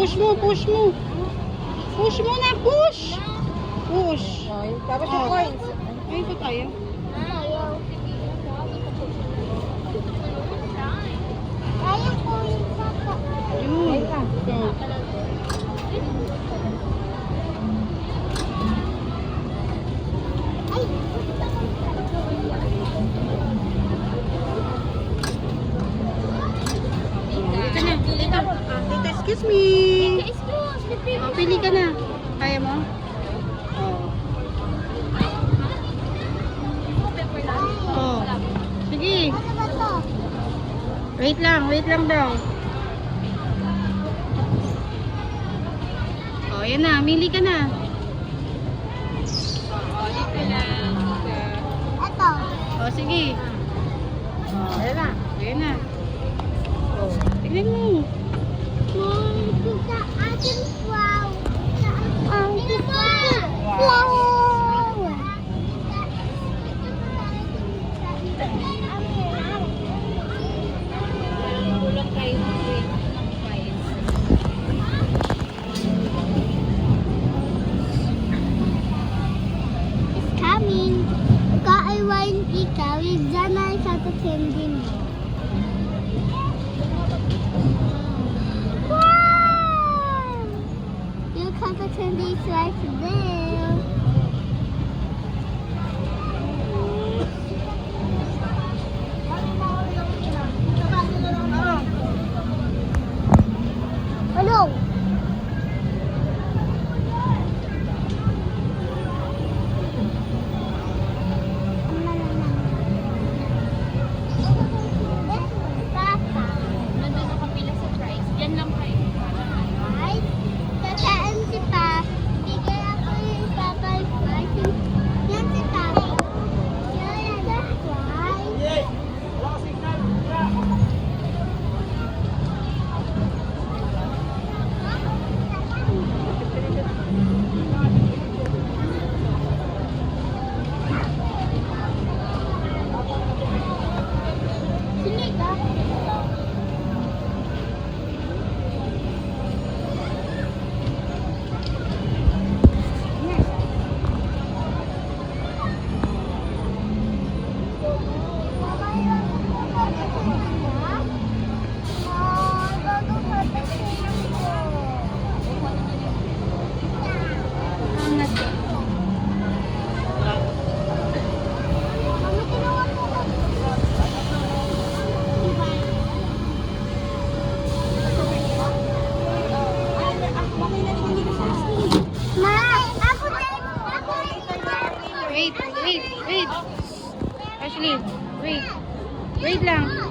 Push mo, push mo. Push mo na, push. Push. Tapos yung coins. Ayun pa tayo. Yun. Go. Tita, excuse me. Oh, pili ka na. Kaya mo? Oh. Oh. Sige. Wait lang daw. Oh, yan na. Mili ka na. Oh, sige. Oh, Ayan na. ayan na. Oh, tignan mo. Ikaw, dyan na itatutindin mo. Wow! Yung kakatindi is right there. Hello! Wait. Ashley, wait. Wait lang.